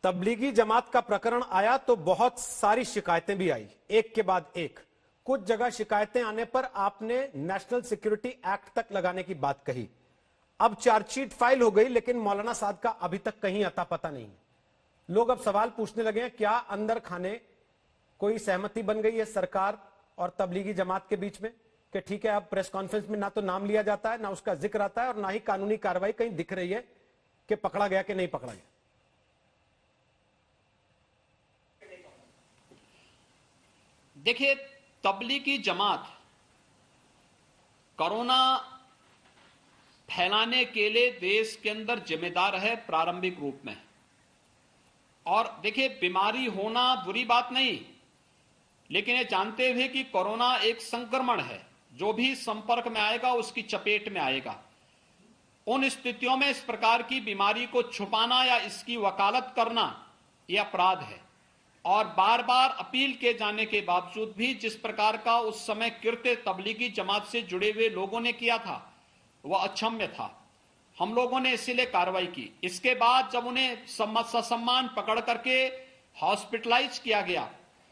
तबलीगी जमात का प्रकरण आया तो बहुत सारी शिकायतें भी आई, एक के बाद एक। कुछ जगह शिकायतें आने पर आपने नेशनल सिक्योरिटी एक्ट तक लगाने की बात कही। अब चार्जशीट फाइल हो गई, लेकिन मौलाना साद का अभी तक कहीं अता पता नहीं है। लोग अब सवाल पूछने लगे हैं, क्या अंदर खाने कोई सहमति बन गई है सरकार और तबलीगी जमात के बीच में कि ठीक है, अब प्रेस कॉन्फ्रेंस में ना तो नाम लिया जाता है, ना उसका जिक्र आता है, और ना ही कानूनी कार्रवाई कहीं दिख रही है कि पकड़ा गया कि नहीं पकड़ा गया। देखिए, तबलीगी जमात कोरोना फैलाने के लिए देश के अंदर जिम्मेदार है प्रारंभिक रूप में। और देखिए, बीमारी होना बुरी बात नहीं, लेकिन ये जानते हुए कि कोरोना एक संक्रमण है, जो भी संपर्क में आएगा उसकी चपेट में आएगा। उन स्थितियों में इस प्रकार की बीमारी को छुपाना या इसकी वकालत करना यह अपराध है। और बार बार अपील किए जाने के बावजूद भी जिस प्रकार का उस समय कृत्य तबलीगी जमात से जुड़े हुए लोगों ने किया था वह अक्षम्य था। हम लोगों ने इसीलिए कार्रवाई की। इसके बाद जब उन्हें ससम्मान पकड़ करके हॉस्पिटलाइज किया गया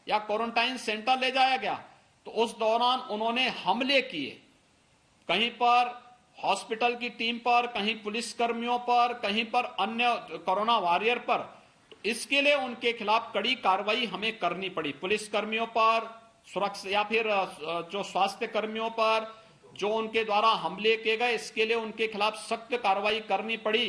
या क्वारंटाइन सेंटर ले जाया गया, तो उस दौरान उन्होंने हमले किए, कहीं पर हॉस्पिटल की टीम पर, कहीं पुलिस कर्मियों पर, कहीं पर अन्य कोरोना वॉरियर पर। इसके लिए उनके खिलाफ कड़ी कार्रवाई हमें करनी पड़ी। पुलिस कर्मियों पर, सुरक्षा या फिर जो स्वास्थ्य कर्मियों पर जो उनके द्वारा हमले किए गए, इसके लिए उनके खिलाफ सख्त कार्रवाई करनी पड़ी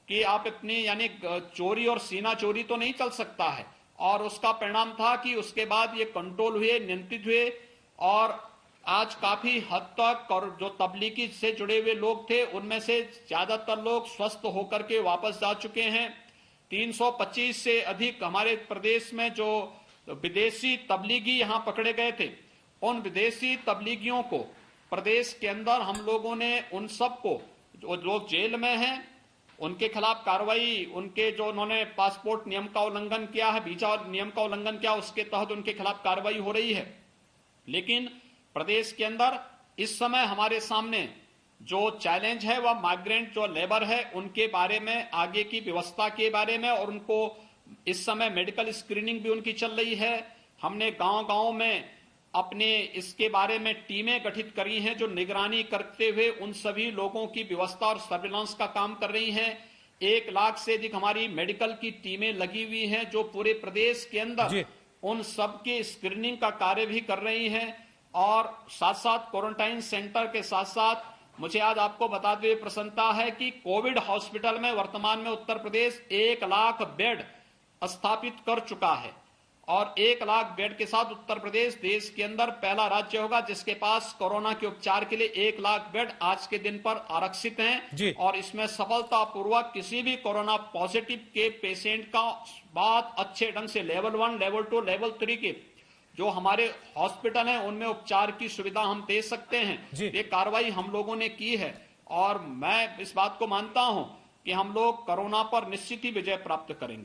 कि आप अपनी यानी चोरी और सीना चोरी तो नहीं चल सकता है। और उसका परिणाम था कि उसके बाद ये कंट्रोल हुए, नियंत्रित हुए, और आज काफी हद तक और जो तबलीगी से जुड़े हुए लोग थे उनमें से ज्यादातर लोग स्वस्थ होकर के वापस जा चुके हैं। 325 से अधिक हमारे प्रदेश में जो विदेशी तबलीगी यहां पकड़े गए थे, उन विदेशी तबलीगियों को प्रदेश के अंदर हम लोगों ने उन सबको, जो लोग जेल में हैं उनके खिलाफ कार्रवाई, उनके जो उन्होंने पासपोर्ट नियम का उल्लंघन किया है, वीजा नियम का उल्लंघन किया, उसके तहत उनके खिलाफ कार्रवाई हो रही है। लेकिन प्रदेश के अंदर इस समय हमारे सामने जो चैलेंज है वह माइग्रेंट जो लेबर है उनके बारे में, आगे की व्यवस्था के बारे में, और उनको इस समय मेडिकल स्क्रीनिंग भी उनकी चल रही है। हमने गांव-गांव में अपने इसके बारे में टीमें गठित करी हैं जो निगरानी करते हुए उन सभी लोगों की व्यवस्था और सर्विलांस का काम कर रही हैं। 1 लाख से अधिक हमारी मेडिकल की टीमें लगी हुई हैं जो पूरे प्रदेश के अंदर उन सबकी स्क्रीनिंग का कार्य भी कर रही हैं। और साथ साथ क्वारंटाइन सेंटर के साथ साथ मुझे आज आपको बताते हुए प्रसन्नता है कि कोविड हॉस्पिटल में वर्तमान में उत्तर प्रदेश 1 लाख बेड स्थापित कर चुका है। और 1 लाख बेड के साथ उत्तर प्रदेश देश के अंदर पहला राज्य होगा जिसके पास कोरोना के उपचार के लिए 1 लाख बेड आज के दिन पर आरक्षित हैं। और इसमें सफलतापूर्वक किसी भी कोरोना पॉजिटिव के पेशेंट का बात अच्छे ढंग से लेवल 1, लेवल 2, लेवल 3 के जो हमारे हॉस्पिटल हैं उनमें उपचार की सुविधा हम दे सकते हैं। ये कार्रवाई हम लोगों ने की है और मैं इस बात को मानता हूं कि हम लोग कोरोना पर निश्चित ही विजय प्राप्त करेंगे।